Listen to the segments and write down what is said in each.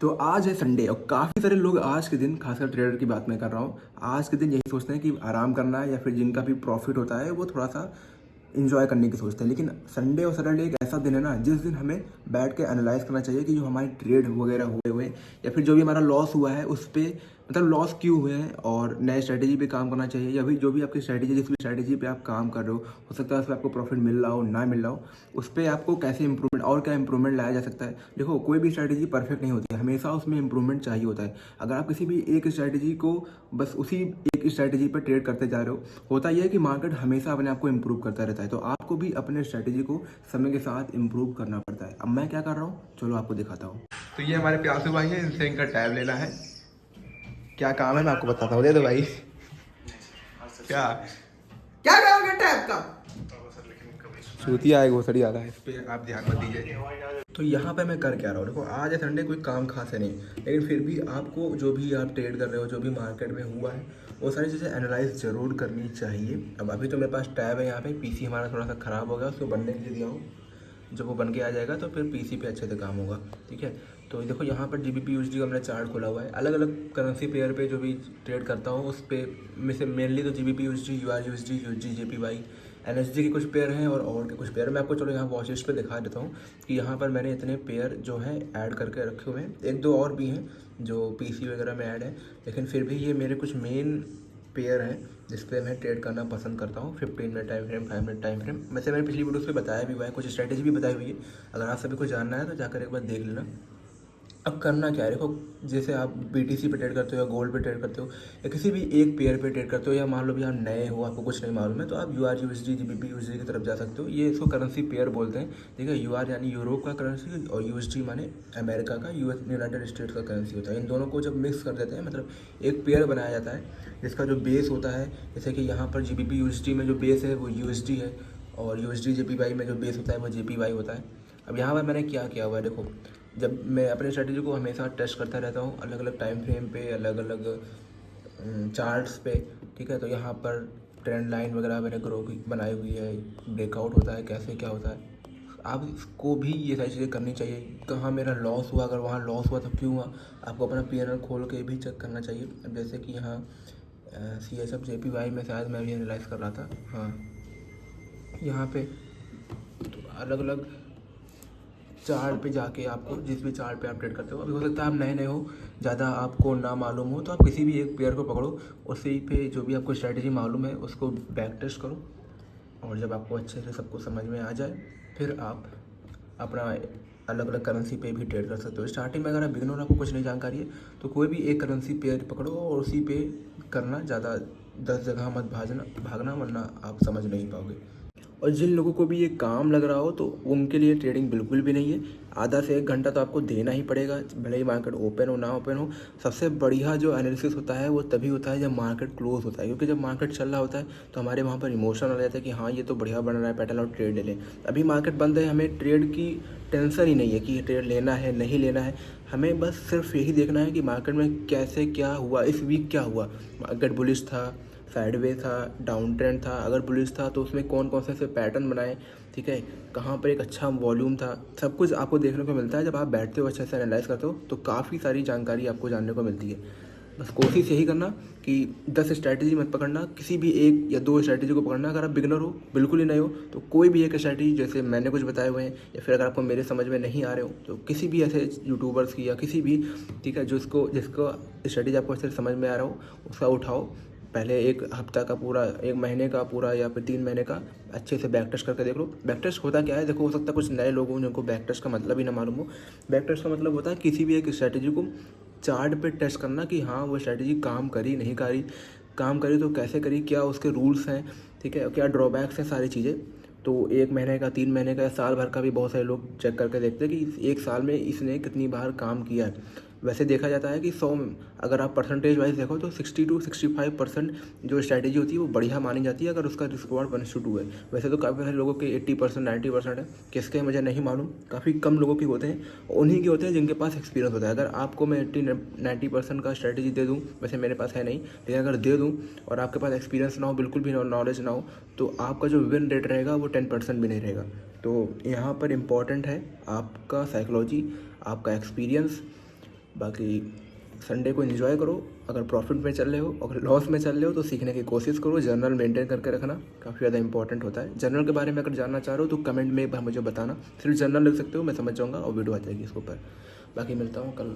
तो आज है संडे और काफ़ी सारे लोग आज के दिन, खासकर ट्रेडर की बात मैं कर रहा हूँ, आज के दिन यही सोचते हैं कि आराम करना है या फिर जिनका भी प्रॉफिट होता है वो थोड़ा सा इंजॉय करने की सोचते हैं। लेकिन संडे और सैटरडे एक ऐसा दिन है ना जिस दिन हमें बैठ के एनालाइज करना चाहिए कि जो हमारे ट्रेड वगैरह हुए हुए या फिर जो भी हमारा लॉस हुआ है उस पर मतलब लॉस क्यों हुए हैं और नए स्ट्रैटेजी पे काम करना चाहिए, या फिर जो भी आपकी स्ट्रैटेजी जिस भी स्ट्रैटेजी पे आप काम कर रहे हो सकता है उस पर आपको प्रॉफिट मिल रहा हो ना मिल रहा हो, उस पर आपको कैसे इंप्रूवमेंट और क्या इंप्रूवमेंट लाया जा सकता है। देखो, कोई भी स्ट्रैटेजी परफेक्ट नहीं होती है, हमेशा उसमें इंप्रूवमेंट चाहिए होता है। अगर आप किसी भी एक स्ट्रैटेजी को बस उसी एक स्ट्रैटेजी पर ट्रेड करते जा रहे हो, होता यह है कि मार्केट हमेशा अपने आप को इम्प्रूव करता रहता है, तो आपको भी अपने स्ट्रैटेजी को समय के साथ इम्प्रूव करना पड़ता है। अब मैं क्या कर रहा हूँ, चलो आपको दिखाता हूँ। तो ये हमारे प्यासू भाई हैं, इनसे इनका टैब लेना है। क्या काम है मैं आपको बताता हूँ, दे दो भाई। क्या क्या काम है टैब का? चूतिया है, घोसड़ी आ रहा है, इस पर आप ध्यान मत दीजिए। तो यहाँ पे मैं कर क्या रहा हूँ, देखो आज है संडे, कोई काम खास है नहीं, लेकिन फिर भी आपको जो भी आप ट्रेड कर रहे हो, जो भी मार्केट में हुआ है, वो सारी चीज़ें एनालाइज ज़रूर करनी चाहिए। अब अभी तो मेरे पास टैब है, यहाँ पे पीसी हमारा थोड़ा सा ख़राब हो गया, उसको बनने के लिए दिया हूँ। जब वो बन के आ जाएगा तो फिर पीसी पे अच्छे से काम होगा, ठीक है। तो देखो यहाँ पर GBP USD का मैंने चार्ट खोला हुआ है, अलग अलग करेंसी पेयर पे जो भी ट्रेड करता हूँ उस पे में से मेनली तो GBP USD, URUSD, USD, JPY, NSD के कुछ पेयर हैं और के कुछ पेयर मैं आपको चलो यहाँ वॉच लिस्ट पे दिखा देता हूँ कि यहाँ पर मैंने इतने पेयर जो हैं ऐड करके रखे हुए हैं। एक दो और भी हैं जो पीसी वगैरह में ऐड है, लेकिन फिर भी ये मेरे कुछ मेन पेयर हैं जिस पे मैं ट्रेड करना पसंद करता हूँ। 15 minute time frame, 5 minute time frame, वैसे मैंने पिछली वीडियोस पे बताया भी हुआ है, कुछ स्ट्रैटेजी भी बताई हुई है। अगर आप सभी को जानना है तो जाकर एक बार देख लेना। अब करना क्या है, देखो जैसे आप BTC पे ट्रेड करते हो या गोल्ड पे ट्रेड करते हो या किसी भी एक पेयर पे ट्रेड करते हो, या मान लो भी आप नए हो, आपको कुछ नहीं मालूम है, तो आप URUSD, GBP USD की तरफ जा सकते हो। ये इसको करेंसी पेयर बोलते हैं, ठीक है। UR यानी यूरोप का करेंसी और USD माने अमेरिका का, यूनाइटेड स्टेट्स का करेंसी होता है। इन दोनों को जब मिक्स कर देते हैं, मतलब एक पेयर बनाया जाता है जिसका जो बेस होता है, जैसे कि यहाँ पर GBP USD में जो बेस है वो USD है और USD JPY में जो बेस होता है वो JPY होता है। अब यहाँ पर मैंने क्या किया हुआ है, देखो जब मैं अपने स्ट्रेटजी को हमेशा टेस्ट करता रहता हूँ अलग अलग टाइम फ्रेम पे, अलग अलग चार्ट्स पे, ठीक है। तो यहाँ पर ट्रेंड लाइन वगैरह मैंने ग्रो बनाई हुई है, ब्रेकआउट होता है कैसे क्या होता है, आप इसको भी ये सारी चीज़ें करनी चाहिए। कहाँ मेरा लॉस हुआ, अगर वहाँ लॉस हुआ तो क्यों हुआ, आपको अपना PNL खोल के भी चेक करना चाहिए। अब जैसे कि यहाँ CSF JPY में शायद मैं भी एनालाइज कर रहा था, हाँ यहाँ पे तो अलग अलग चार्ट पे जाके आपको जिस भी चार्ट पे आप ट्रेड करते हो, अभी हो सकता है आप नए नए हो, ज़्यादा आपको ना मालूम हो, तो आप किसी भी एक पेयर को पकड़ो, उसी पे जो भी आपको स्ट्रैटेजी मालूम है उसको बैक टेस्ट करो, और जब आपको अच्छे से सबको समझ में आ जाए फिर आप अपना अलग अलग करेंसी पे भी ट्रेड कर सकते हो। स्टार्टिंग में अगर आप बिगिनर, आपको कुछ नहीं जानकारी है, तो कोई भी एक करेंसी पेयर पकड़ो और उसी पे करना, ज़्यादा 10 जगह मत भागना, वरना आप समझ नहीं पाओगे। और जिन लोगों को भी ये काम लग रहा हो तो उनके लिए ट्रेडिंग बिल्कुल भी नहीं है। आधा से 1 घंटा तो आपको देना ही पड़ेगा, भले ही मार्केट ओपन हो ना ओपन हो। सबसे बढ़िया जो एनालिसिस होता है वो तभी होता है जब मार्केट क्लोज होता है, क्योंकि जब मार्केट चल रहा होता है तो हमारे वहाँ पर इमोशन आ जाता है कि हाँ ये तो बढ़िया बन रहा है पैटर्न और ट्रेड ले लें। अभी मार्केट बंद है, हमें ट्रेड की टेंशन ही नहीं है कि ट्रेड लेना है नहीं लेना है, हमें बस सिर्फ यही देखना है कि मार्केट में कैसे क्या हुआ, इस वीक क्या हुआ। मार्केट बुलिश था, साइडवे था, डाउन ट्रेंड था, अगर बुलिश था तो उसमें कौन कौन से पैटर्न बनाए, ठीक है, कहाँ पर एक अच्छा वॉल्यूम था, सब कुछ आपको देखने को मिलता है। जब आप बैठते हो अच्छे से एनालाइज करते हो तो काफ़ी सारी जानकारी आपको जानने को मिलती है। बस कोशिश यही करना कि 10 स्ट्रैटेजी मत पकड़ना, किसी भी 1 या 2 स्ट्रैटेजी को पकड़ना। अगर आप बिगनर हो, बिल्कुल ही नए हो, तो कोई भी एक स्ट्रैटेजी जैसे मैंने कुछ बताए हुए हैं, या फिर अगर आपको मेरे समझ में नहीं आ रहे हो तो किसी भी ऐसे यूट्यूबर्स की या किसी भी, ठीक है, जिसको स्ट्रैटेजी आपको अच्छे से समझ में आ रहा हो उसका उठाओ। पहले 1 हफ्ता का पूरा, 1 महीने का पूरा, या फिर 3 महीने का अच्छे से बैक टेस्ट करके देख लो। बैक टेस्ट होता क्या है, देखो हो सकता है कुछ नए लोग हों जिनको बैक टेस्ट का मतलब ही ना मालूम हो। बैक टेस्ट का मतलब होता है किसी भी एक स्ट्रैटेजी को चार्ट पे टेस्ट करना कि हाँ वो स्ट्रैटेजी काम करी नहीं करी, काम करी तो कैसे करी, क्या उसके रूल्स हैं, ठीक है, क्या ड्रॉबैक्स हैं, सारी चीज़ें। तो 1 महीने का, 3 महीने का या साल भर का भी बहुत सारे लोग चेक करके देखते हैं कि 1 साल में इसने कितनी बार काम किया है। वैसे देखा जाता है कि 100 में अगर आप परसेंटेज वाइज देखो तो 60 to 65% जो स्ट्रैटेजी होती है वो बढ़िया मानी जाती है अगर उसका रिस्क रिवॉर्ड 1:2 है। वैसे तो काफ़ी सारे लोगों के 80% 90% है, किसके मुझे नहीं मालूम, काफ़ी कम लोगों के होते हैं, उन्हीं के होते हैं जिनके पास एक्सपीरियंस होता है। अगर आपको मैं 80-90% का स्ट्रैटेजी दे दूँ, वैसे मेरे पास है नहीं, लेकिन अगर दे दूँ और आपके पास एक्सपीरियंस ना हो, बिल्कुल भी नॉलेज ना हो, तो आपका जो विन रेट रहेगा वो 10% भी नहीं रहेगा। तो यहाँ पर इम्पॉर्टेंट है आपका साइकोलॉजी, आपका एक्सपीरियंस, बाकी संडे को एंजॉय करो। अगर प्रॉफिट में चल रहे हो, अगर लॉस में चल रहे हो तो सीखने की कोशिश करो। जर्नल मेंटेन करके रखना काफ़ी ज़्यादा इंपॉर्टेंट होता है। जर्नल के बारे में अगर जानना चाह रहे हो तो कमेंट में एक बार मुझे बताना, सिर्फ जर्नल लिख सकते हो, मैं समझ जाऊँगा और वीडियो आ जाएगी इसके ऊपर। बाकी मिलता हूँ कल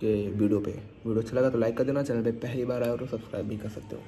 के वीडियो पे। वीडियो अच्छा लगा तो लाइक कर देना, चैनल पे पहली बार आए हो तो सब्सक्राइब भी कर सकते हो।